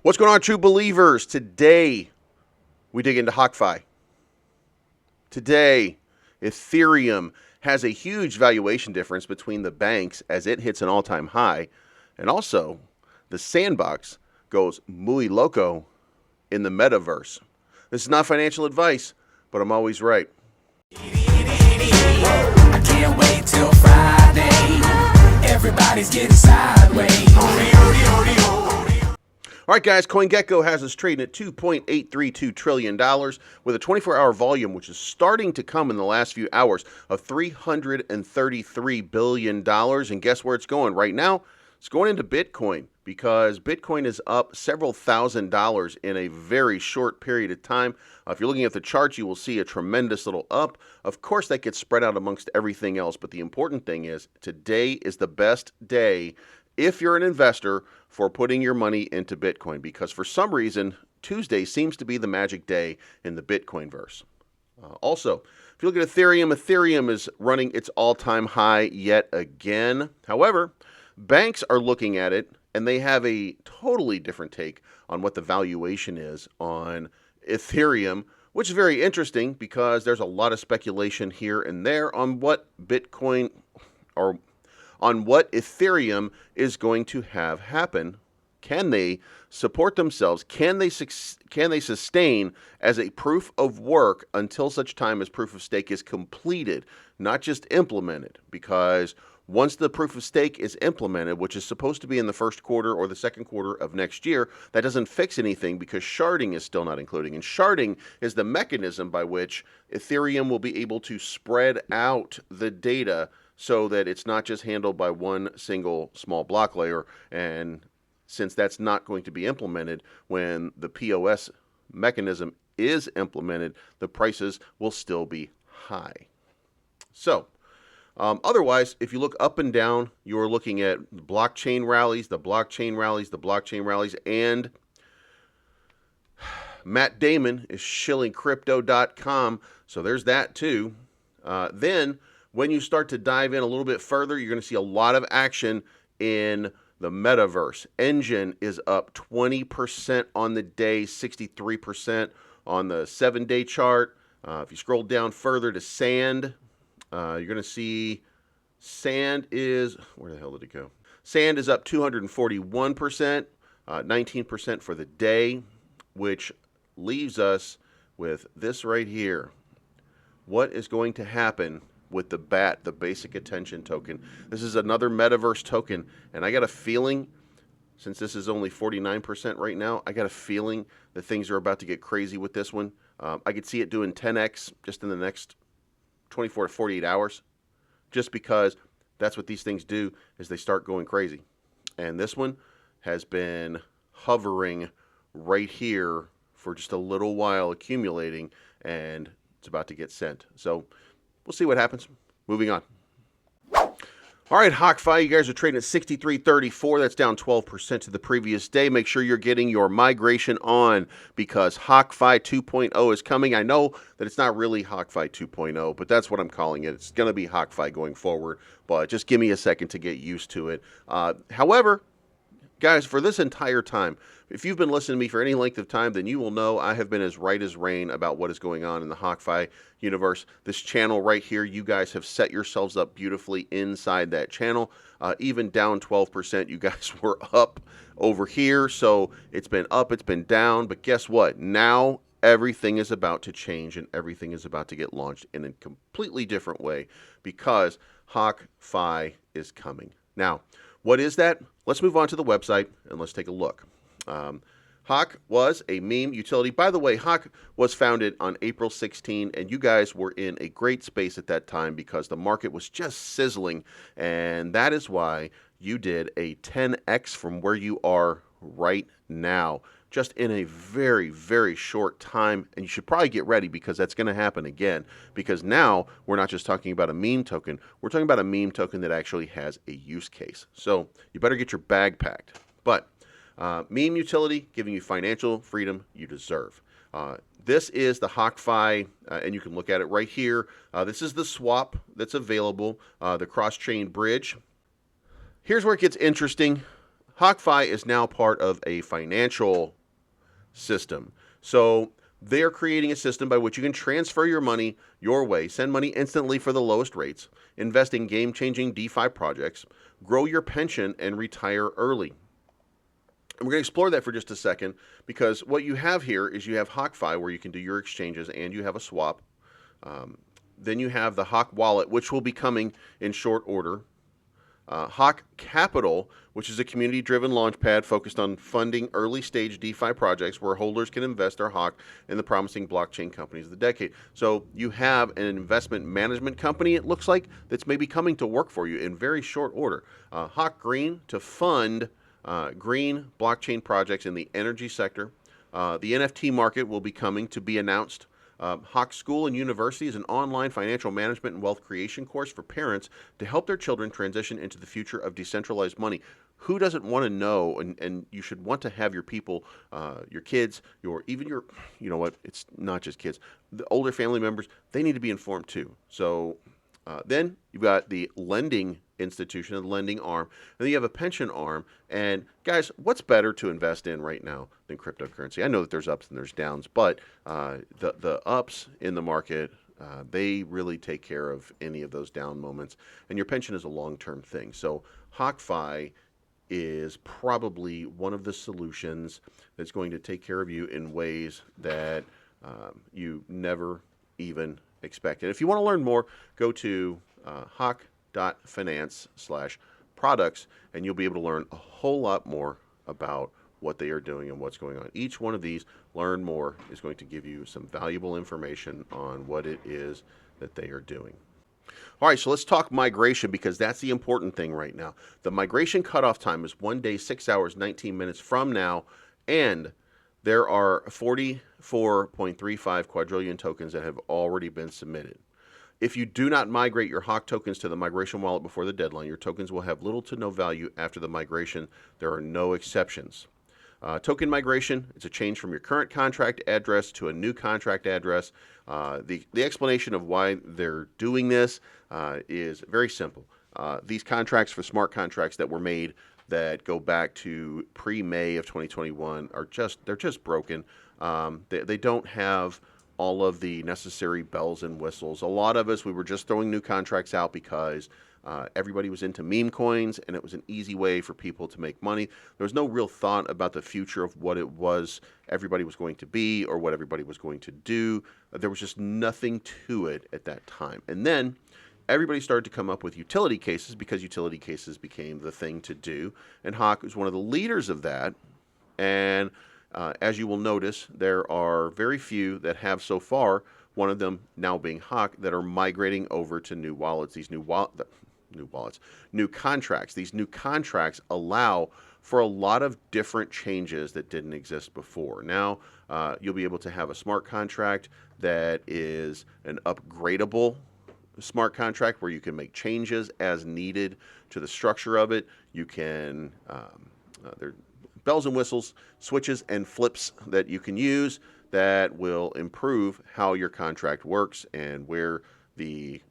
What's going on, true believers? Today, we dig into HokkFi. Today, Ethereum has a huge valuation difference between the banks as it hits an all-time high, and also the sandbox goes muy loco in the metaverse. This is not financial advice, but I'm always right. I can't wait till Friday. Everybody's getting sideways. All right, guys, CoinGecko has us trading at $2.832 trillion with a 24-hour volume, which is starting to come in the last few hours, of $333 billion. And guess where it's going right now? It's going into Bitcoin, because Bitcoin is up several $1,000s in a very short period of time. If you're looking at the chart, you will see a tremendous little up. Of course, that gets spread out amongst everything else, but the important thing is today is the best day if you're an investor for putting your money into Bitcoin, because for some reason, Tuesday seems to be the magic day in the Bitcoin verse. Also, if you look at Ethereum, Ethereum is running its all-time high yet again. However, banks are looking at it, and they have a totally different take on what the valuation is on Ethereum, which is very interesting because there's a lot of speculation here and there on what Bitcoin or on what Ethereum is going to have happen. Can they support themselves? Can they sustain as a proof of work until such time as proof of stake is completed, not just implemented? Because once the proof of stake is implemented, which is supposed to be in the first quarter or the second quarter of next year, that doesn't fix anything because sharding is still not including. And sharding is the mechanism by which Ethereum will be able to spread out the data so that it's not just handled by one single small block layer. And since that's not going to be implemented, when the POS mechanism is implemented, the prices will still be high. So, otherwise, if you look up and down, you're looking at blockchain rallies, the blockchain rallies, the blockchain rallies, and Matt Damon is shilling crypto.com, so there's that too. Then, when you start to dive in a little bit further, you're going to see a lot of action in the metaverse. Engine is up 20% on the day, 63% on the 7-day chart. If you scroll down further to Sand, you're going to see Sand is, where the hell did it go? Sand is up 241%, 19% for the day, which leaves us with this right here. What is going to happen with the BAT, the basic attention token? This is another metaverse token, and I got a feeling, since this is only 49% right now, I got a feeling that things are about to get crazy with this one. I could see it doing 10x just in the next 24 to 48 hours, just because that's what these things do, is they start going crazy. And this one has been hovering right here for just a little while, accumulating, and it's about to get sent. So we'll see what happens. Moving on. All right, HokkFi, you guys are trading at 63.34. That's down 12% to the previous day. Make sure you're getting your migration on, because HokkFi 2.0 is coming. I know that it's not really HokkFi 2.0, but that's what I'm calling it. It's going to be HokkFi going forward, but just give me a second to get used to it. However, guys, for this entire time, if you've been listening to me for any length of time, then you will know I have been as right as rain about what is going on in the HokkFi universe. This channel right here, you guys have set yourselves up beautifully inside that channel. Even down 12%, you guys were up over here. So it's been up, it's been down. But guess what? Now everything is about to change, and everything is about to get launched in a completely different way, because HokkFi is coming. Now, what is that? Let's move on to the website and let's take a look. Hokk was a meme utility. By the way, Hokk was founded on April 16, and you guys were in a great space at that time because the market was just sizzling, and that is why you did a 10x from where you are right now, just in a very, very short time. And you should probably get ready, because that's going to happen again, because now we're not just talking about a meme token, we're talking about a meme token that actually has a use case. So you better get your bag packed. But meme utility, giving you financial freedom you deserve. This is the HokkFi, and you can look at it right here. This is the swap that's available, the cross-chain bridge. Here's where it gets interesting. HokkFi is now part of a financial system. So they are creating a system by which you can transfer your money your way, send money instantly for the lowest rates, invest in game-changing DeFi projects, grow your pension, and retire early. And we're going to explore that for just a second, because what you have here is you have HokkFi, where you can do your exchanges, and you have a swap. Then you have the Hokk wallet, which will be coming in short order. Hokk Capital, which is a community-driven launchpad focused on funding early-stage DeFi projects where holders can invest their Hokk in the promising blockchain companies of the decade. So you have an investment management company, it looks like, that's maybe coming to work for you in very short order. Hokk Green to fund green blockchain projects in the energy sector. The NFT market will be coming to be announced. Hokk School and University is an online financial management and wealth creation course for parents to help their children transition into the future of decentralized money. Who doesn't want to know, and you should want to have your people, your kids, even your, you know what, it's not just kids, the older family members, they need to be informed too. So then you've got the lending institution, the lending arm, and then you have a pension arm. And guys, what's better to invest in right now than cryptocurrency? I know that there's ups and there's downs, but the ups in the market, they really take care of any of those down moments. And your pension is a long-term thing. So HokkFi is probably one of the solutions that's going to take care of you in ways that you never even expected. If you want to learn more, go to hokk.finance/products, and you'll be able to learn a whole lot more about what they are doing and what's going on. Each one of these, learn more, is going to give you some valuable information on what it is that they are doing. All right, so let's talk migration, because that's the important thing right now. The migration cutoff time is 1 day, 6 hours, 19 minutes from now, and there are 44.35 quadrillion tokens that have already been submitted. If you do not migrate your Hokk tokens to the migration wallet before the deadline, your tokens will have little to no value after the migration. There are no exceptions. Token migration, it's a change from your current contract address to a new contract address. The explanation of why they're doing this is very simple. These contracts for smart contracts that were made that go back to pre-May of 2021 they're just broken. They don't have all of the necessary bells and whistles. A lot of us, we were just throwing new contracts out because everybody was into meme coins, and it was an easy way for people to make money. There was no real thought about the future of what it was everybody was going to be or what everybody was going to do. There was just nothing to it at that time. And then everybody started to come up with utility cases, because utility cases became the thing to do. And Hokk was one of the leaders of that. And as you will notice, there are very few that have so far, one of them now being Hokk, that are migrating over to new wallets. These new contracts. These new contracts allow for a lot of different changes that didn't exist before. Now, you'll be able to have a smart contract that is an upgradable smart contract where you can make changes as needed to the structure of it. You can, there are bells and whistles, switches and flips that you can use that will improve how your contract works and where the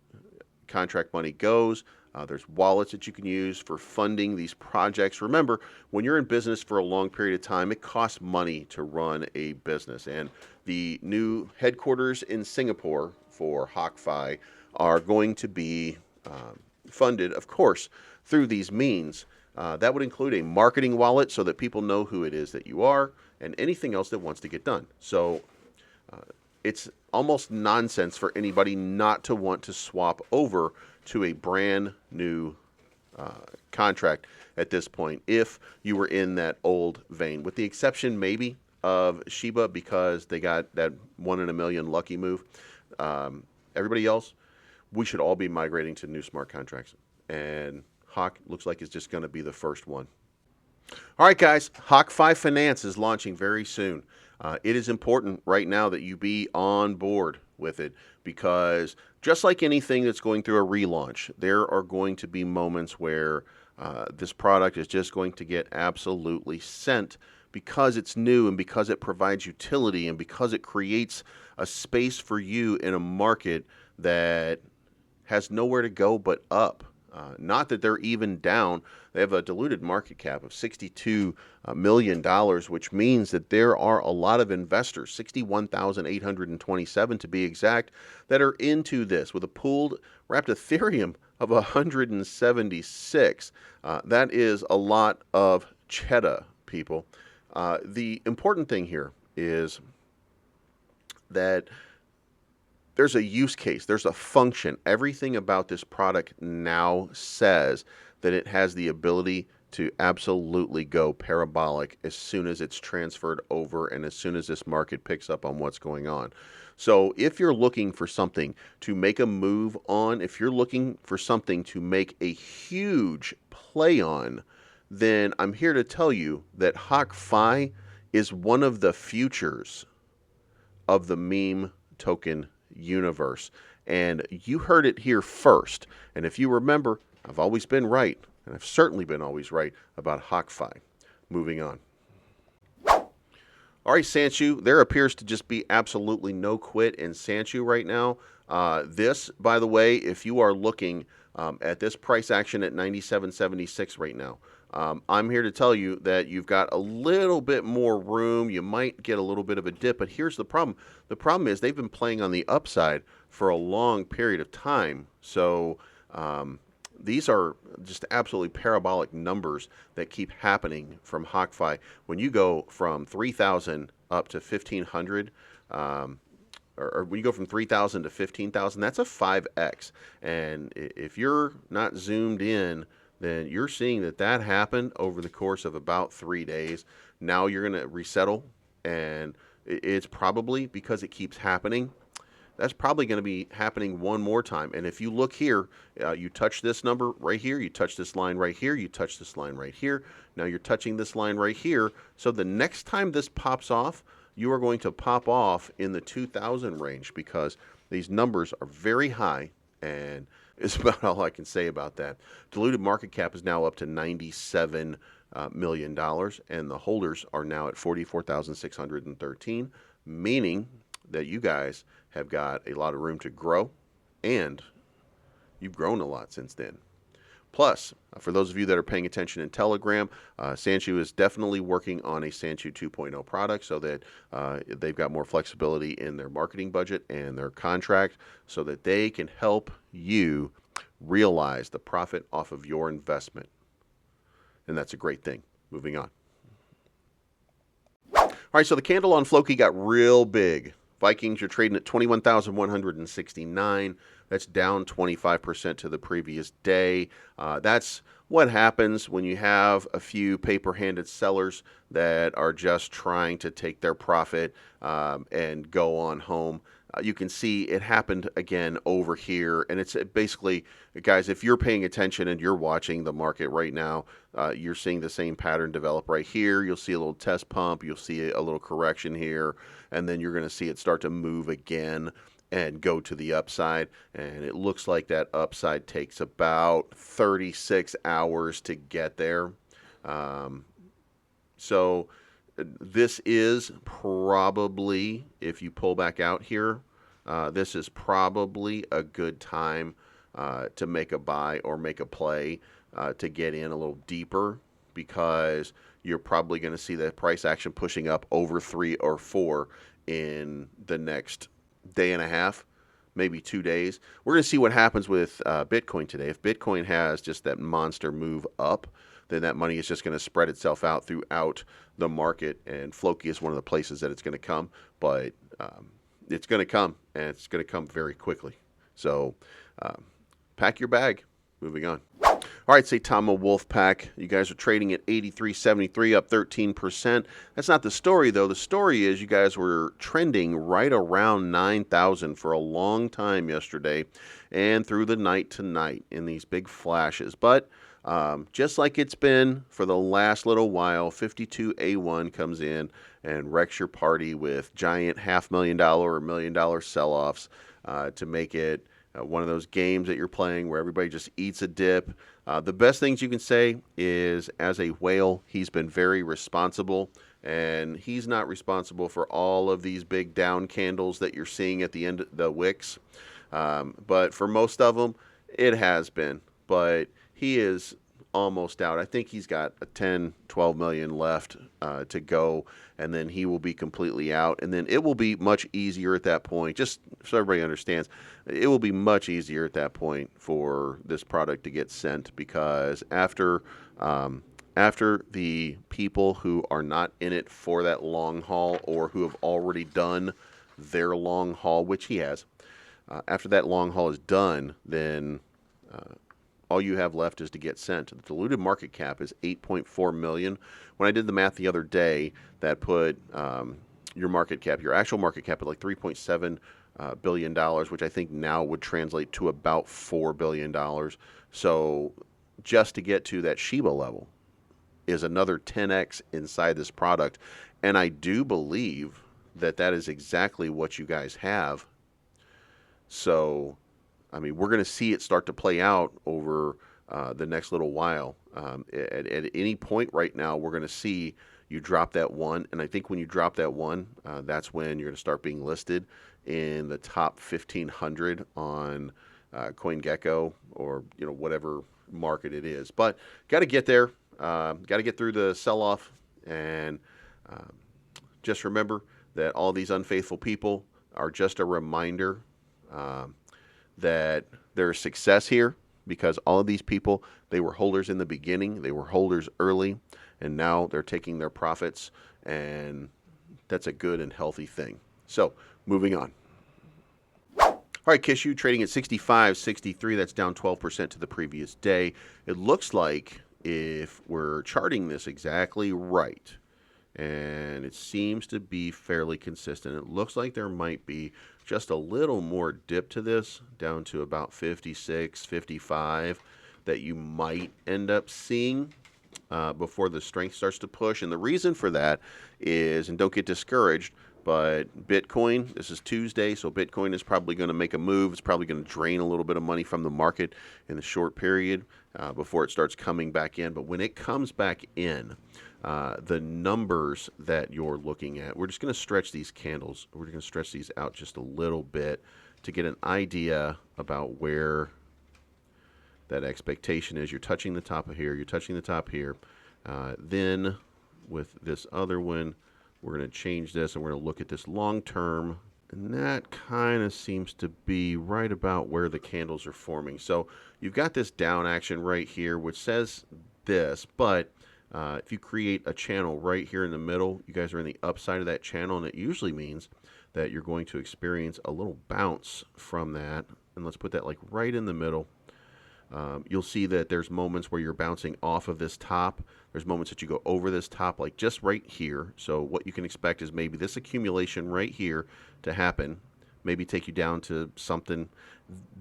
contract money goes. There's wallets that you can use for funding these projects. Remember, when you're in business for a long period of time, it costs money to run a business. And the new headquarters in Singapore for HokkFi are going to be funded, of course, through these means. That would include a marketing wallet so that people know who it is that you are, and anything else that wants to get done. So it's almost nonsense for anybody not to want to swap over to a brand new contract at this point if you were in that old vein, with the exception maybe of Shiba, because they got that 1 in a million lucky move. Everybody else, we should all be migrating to new smart contracts, and Hokk looks like it's just going to be the first one. All right, guys, HokkFi Finance is launching very soon. It is important right now that you be on board with it, because just like anything that's going through a relaunch, there are going to be moments where this product is just going to get absolutely sent, because it's new and because it provides utility and because it creates a space for you in a market that has nowhere to go but up. Not that they're even down. They have a diluted market cap of $62 million, which means that there are a lot of investors, 61,827 to be exact, that are into this with a pooled wrapped Ethereum of 176. That is a lot of cheddar, people. The important thing here is that there's a use case, there's a function. Everything about this product now says that it has the ability to absolutely go parabolic as soon as it's transferred over and as soon as this market picks up on what's going on. So if you're looking for something to make a move on, if you're looking for something to make a huge play on, then I'm here to tell you that HokkFi is one of the futures of the meme token universe. And you heard it here first. And if you remember, I've always been right, and I've certainly been always right about HokkFi. Moving on. All right, Sanshu, there appears to just be absolutely no quit in Sanshu right now. This, by the way, if you are looking at this price action at 97.76 right now, I'm here to tell you that you've got a little bit more room. You might get a little bit of a dip, but here's the problem. The problem is they've been playing on the upside for a long period of time. So these are just absolutely parabolic numbers that keep happening from HokkFi. When you go from 3,000 up to 1,500, or when you go from 3,000 to 15,000, that's a 5x. And if you're not zoomed in, then you're seeing that happened over the course of about 3 days. Now you're going to resettle, and it's probably because it keeps happening. That's probably going to be happening one more time. And if you look here, you touch this number right here, you touch this line right here, you touch this line right here. Now you're touching this line right here. So the next time this pops off, you are going to pop off in the 2,000 range because these numbers are very high, and is about all I can say about that. Diluted market cap is now up to $97 million, and the holders are now at 44,613, meaning that you guys have got a lot of room to grow, and you've grown a lot since then. Plus, for those of you that are paying attention in Telegram, Sanshu is definitely working on a Sanshu 2.0 product so that they've got more flexibility in their marketing budget and their contract so that they can help you realize the profit off of your investment. And that's a great thing. Moving on. All right, so the candle on Floki got real big. Vikings are trading at 21,169. That's down 25% to the previous day. That's what happens when you have a few paper-handed sellers that are just trying to take their profit and go on home. You can see it happened again over here, and it's basically, guys, if you're paying attention and you're watching the market right now, you're seeing the same pattern develop right here. You'll see a little test pump, you'll see a little correction here, and then you're going to see it start to move again and go to the upside, and it looks like that upside takes about 36 hours to get there. So this is probably, if you pull back out here, this is probably a good time to make a buy or make a play to get in a little deeper, because you're probably going to see that price action pushing up over 3 or 4 in the next day and a half, maybe 2 days. We're going to see what happens with Bitcoin today. If Bitcoin has just that monster move up, then that money is just going to spread itself out throughout the market, and Floki is one of the places that it's going to come, but it's going to come, and it's going to come very quickly. So pack your bag. Moving on. All right, Saitama Wolfpack, you guys are trading at 83.73, up 13%. That's not the story, though. The story is you guys were trending right around 9,000 for a long time yesterday and through the night tonight in these big flashes. But just like it's been for the last little while, 52A1 comes in and wrecks your party with giant $500,000 or $1 million sell-offs to make it one of those games that you're playing where everybody just eats a dip. The best things you can say is, as a whale, he's been very responsible, and he's not responsible for all of these big down candles that you're seeing at the end of the wicks. But for most of them, it has been. but he is almost out. I think he's got a 10, 12 million left to go, and then he will be completely out. And then it will be much easier at that point, just so everybody understands, it will be much easier at that point for this product to get sent, because after the people who are not in it for that long haul, or who have already done their long haul, which he has, after that long haul is done, then all you have left is to get sent. The diluted market cap is 8.4 million. When I did the math the other day, that put your market cap, your actual market cap, at like $3.7 billion, which I think now would translate to about $4 billion. So just to get to that Shiba level is another 10x inside this product. And I do believe that that is exactly what you guys have. So, I mean, we're going to see it start to play out over the next little while. At any point right now, we're going to see you drop that one. And I think when you drop that one, that's when you're going to start being listed in the top 1,500 on CoinGecko, or whatever market it is. But got to get there. Got to get through the sell-off. And just remember that all these unfaithful people are just a reminder that there's success here, because all of these people, they were holders in the beginning, they were holders early, and now they're taking their profits, and that's a good and healthy thing. So, moving on. All right, Kishu trading at 65.63. That's down 12% to the previous day. It looks like, if we're charting this exactly right, and it seems to be fairly consistent, it looks like there might be just a little more dip to this, down to about 56, 55, that you might end up seeing before the strength starts to push. And the reason for that is, and don't get discouraged, but Bitcoin, this is Tuesday, so Bitcoin is probably going to make a move. It's probably going to drain a little bit of money from the market in the short period before it starts coming back in. But when it comes back in, the numbers that you're looking at, we're just going to stretch these candles. We're going to stretch these out just a little bit to get an idea about where that expectation is. You're touching the top of here. You're touching the top here. Then with this other one, we're going to change this, and we're going to look at this long term. And that kind of seems to be right about where the candles are forming. So you've got this down action right here, which says this, but if you create a channel right here in the middle, you guys are in the upside of that channel, and it usually means that you're going to experience a little bounce from that. And let's put that like right in the middle. You'll see that there's moments where you're bouncing off of this top. There's moments that you go over this top, like just right here. So what you can expect is maybe this accumulation right here to happen, maybe take you down to something.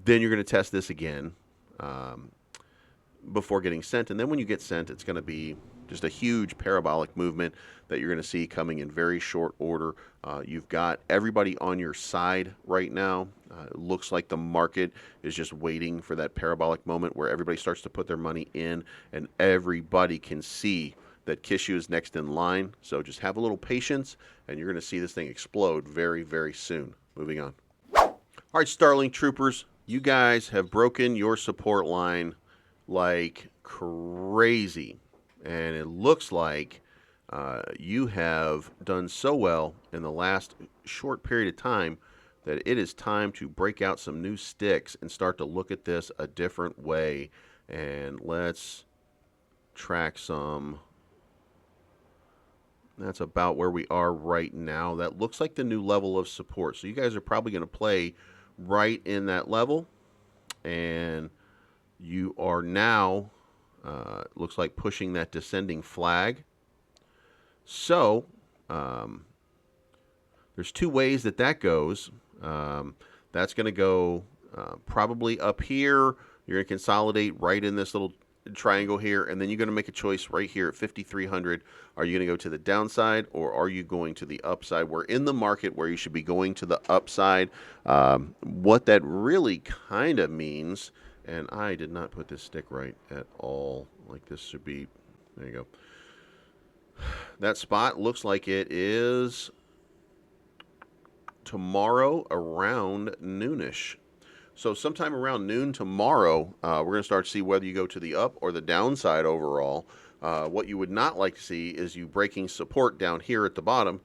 Then you're going to test this again before getting sent. And then when you get sent, it's going to be just a huge parabolic movement that you're going to see coming in very short order. You've got everybody on your side right now. It looks like the market is just waiting for that parabolic moment where everybody starts to put their money in, and everybody can see that Kishu is next in line. So just have a little patience, and you're going to see this thing explode very, very soon. Moving on. All right, StarLink troopers, you guys have broken your support line like crazy. And it looks like you have done so well in the last short period of time that it is time to break out some new sticks and start to look at this a different way. And let's track some. That's about where we are right now. That looks like the new level of support. So you guys are probably going to play right in that level. And you are now, looks like, pushing that descending flag. So there's two ways that goes. That's going to go probably up here. You're going to consolidate right in this little triangle here, and then you're going to make a choice right here at 5,300. Are you going to go to the downside, or are you going to the upside? We're in the market where you should be going to the upside. What that really kind of means, and I did not put this stick right at all. Like this should be, there you go. That spot looks like it is tomorrow around noonish, So sometime around noon tomorrow, we're going to start to see whether you go to the up or the downside overall. What you would not like to see is you breaking support down here at the bottom.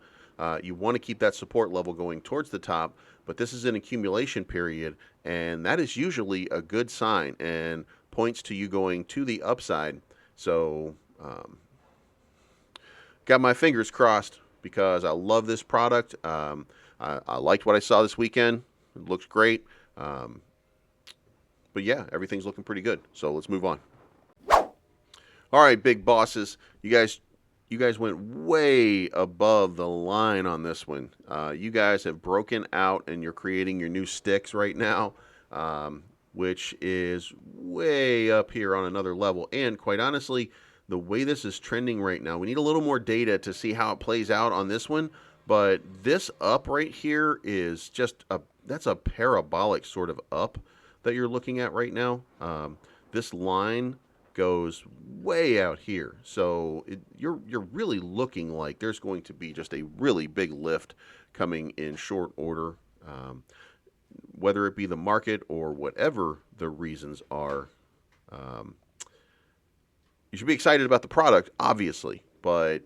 You want to keep that support level going towards the top, but this is an accumulation period, and that is usually a good sign and points to you going to the upside. So, got my fingers crossed because I love this product. I liked what I saw this weekend. It looks great. But yeah, everything's looking pretty good. So let's move on. All right, big bosses. You guys went way above the line on this one. You guys have broken out and you're creating your new sticks right now, which is way up here on another level. And quite honestly, the way this is trending right now, we need a little more data to see how it plays out on this one. But this up right here is just that's a parabolic sort of up that you're looking at right now. This line goes way out here, so you're really looking like there's going to be just a really big lift coming in short order, whether it be the market or whatever the reasons are. You should be excited about the product, obviously, but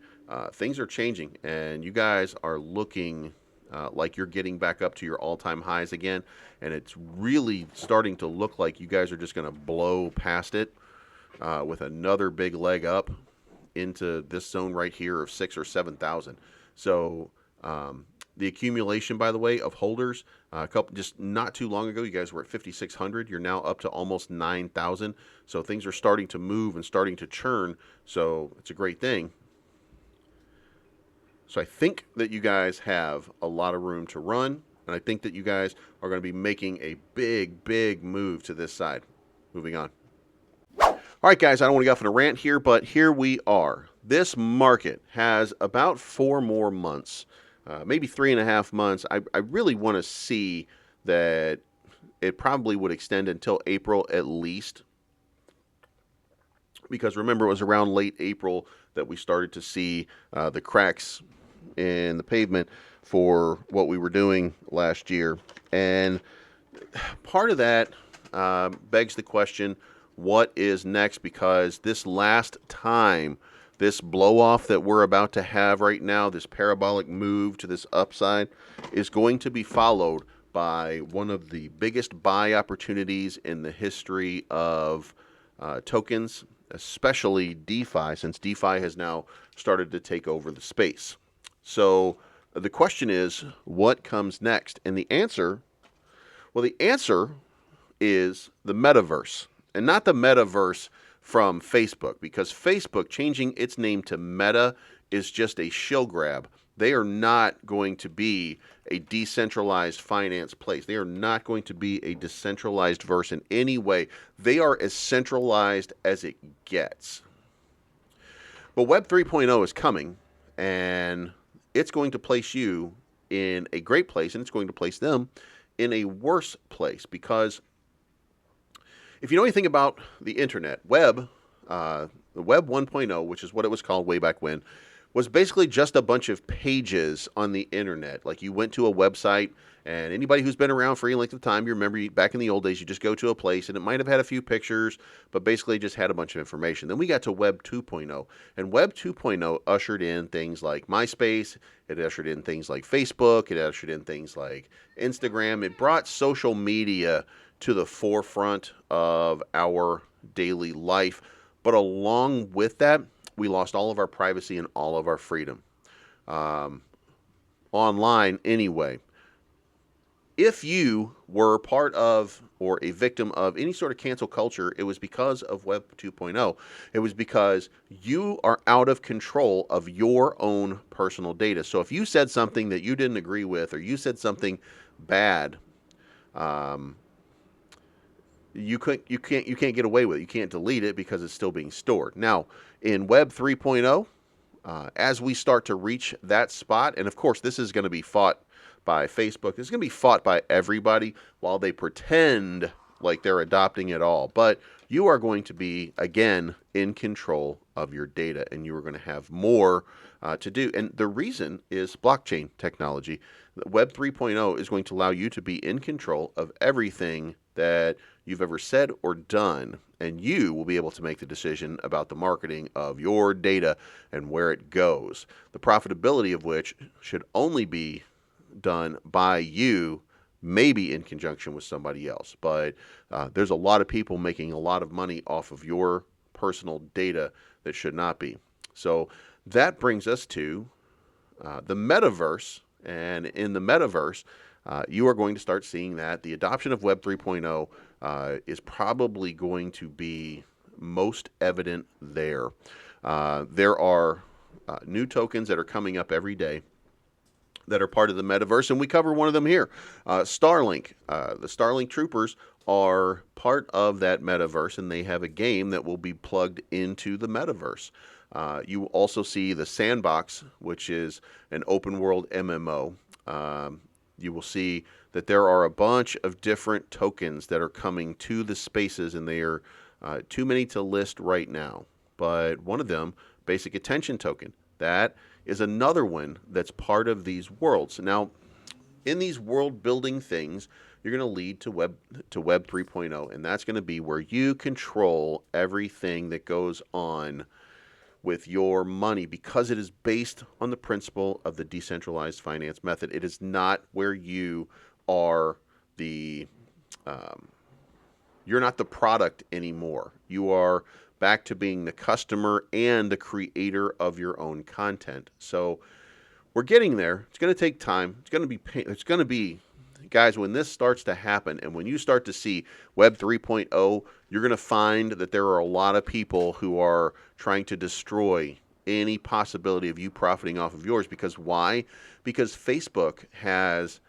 things are changing, and you guys are looking like you're getting back up to your all-time highs again, and it's really starting to look like you guys are just going to blow past it with another big leg up into this zone right here of 6,000 or 7,000. So the accumulation, by the way, of holders, just not too long ago, you guys were at 5,600. You're now up to almost 9,000. So things are starting to move and starting to churn. So it's a great thing. So I think that you guys have a lot of room to run, and I think that you guys are going to be making a big, big move to this side. Moving on. All right, guys, I don't want to get off on a rant here, but here we are. This market has about 4 more months, maybe 3.5 months. I really want to see that it probably would extend until April at least, because remember, it was around late April that we started to see the cracks in the pavement for what we were doing last year. And part of that begs the question, what is next? Because this last time, this blow off that we're about to have right now, this parabolic move to this upside, is going to be followed by one of the biggest buy opportunities in the history of tokens, especially DeFi, since DeFi has now started to take over the space. So the question is, what comes next? And the answer is the metaverse. And not the metaverse from Facebook, because Facebook changing its name to Meta is just a shill grab. They are not going to be a decentralized finance place. They are not going to be a decentralized verse in any way. They are as centralized as it gets. But Web 3.0 is coming, and it's going to place you in a great place, and it's going to place them in a worse place, because if you know anything about the internet, the Web 1.0, which is what it was called way back when, was basically just a bunch of pages on the internet. Like, you went to a website, and anybody who's been around for any length of time, you remember back in the old days, you just go to a place, and it might have had a few pictures, but basically just had a bunch of information. Then we got to Web 2.0, and Web 2.0 ushered in things like MySpace, it ushered in things like Facebook, it ushered in things like Instagram. It brought social media to the forefront of our daily life. But along with that, we lost all of our privacy and all of our freedom. Online, anyway. If you were part of or a victim of any sort of cancel culture, it was because of Web 2.0. It was because you are out of control of your own personal data. So if you said something that you didn't agree with, or you said something bad, you can't get away with it. You can't delete it because it's still being stored. Now, in Web 3.0, as we start to reach that spot, and of course this is going to be fought by Facebook, this is going to be fought by everybody while they pretend like they're adopting it all. But you are going to be, again, in control of your data, and you are going to have more to do. And the reason is blockchain technology. Web 3.0 is going to allow you to be in control of everything that you've ever said or done, and you will be able to make the decision about the marketing of your data and where it goes. The profitability of which should only be done by you, maybe in conjunction with somebody else. But there's a lot of people making a lot of money off of your personal data that should not be. So that brings us to the metaverse. And in the metaverse, you are going to start seeing that the adoption of Web 3.0 is probably going to be most evident there. There are new tokens that are coming up every day that are part of the metaverse, and we cover one of them here. StarLink. The StarLink troopers are part of that metaverse, and they have a game that will be plugged into the metaverse. You will also see the Sandbox, which is an open world MMO. You will see that there are a bunch of different tokens that are coming to the spaces, and they are too many to list right now. But one of them, Basic Attention Token, that is another one that's part of these worlds. Now, in these world building things, you're going to lead to Web 3.0, and that's going to be where you control everything that goes on with your money, because it is based on the principle of the decentralized finance method. It is not where you are the you're not the product anymore. You are back to being the customer and the creator of your own content. So we're getting there. It's going to take time. It's going to be, guys, when this starts to happen and when you start to see Web 3.0, you're going to find that there are a lot of people who are trying to destroy any possibility of you profiting off of yours. Because why? Because Facebook has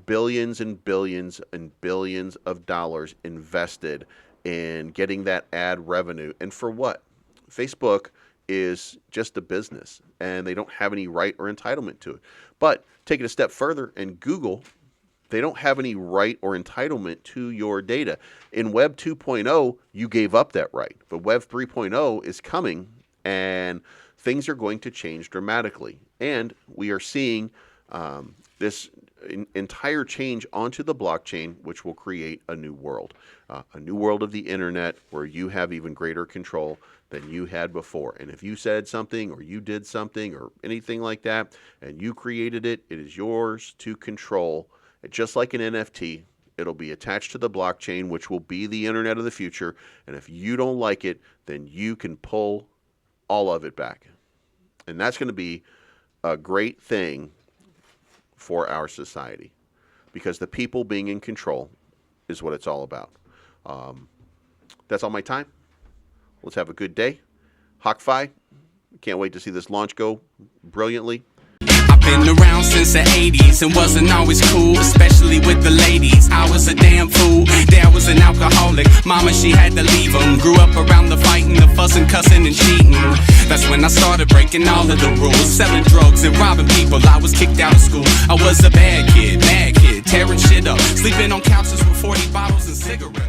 billions and billions and billions of dollars invested in getting that ad revenue. And for what? Facebook is just a business, and they don't have any right or entitlement to it. But take it a step further, and Google, they don't have any right or entitlement to your data. In Web 2.0, you gave up that right. But Web 3.0 is coming, and things are going to change dramatically. And we are seeing this entire change onto the blockchain, which will create a new world of the internet where you have even greater control than you had before. And if you said something or you did something or anything like that, and you created it, it is yours to control. Just like an NFT, it'll be attached to the blockchain, which will be the internet of the future. And if you don't like it, then you can pull all of it back. And that's going to be a great thing for our society, because the people being in control is what it's all about. That's all my time. Let's have a good day. HokkFi, can't wait to see this launch go brilliantly. I've been around since the 80s and wasn't always cool, especially with the ladies. I was a damn fool. Dad was an alcoholic. Mama, she had to leave him. Grew up around the fighting, the fussing, cussing, and cheating. That's when I started breaking all of the rules, selling drugs and robbing people. I was kicked out of school. I was a bad kid, tearing shit up, sleeping on couches with 40 bottles and cigarettes.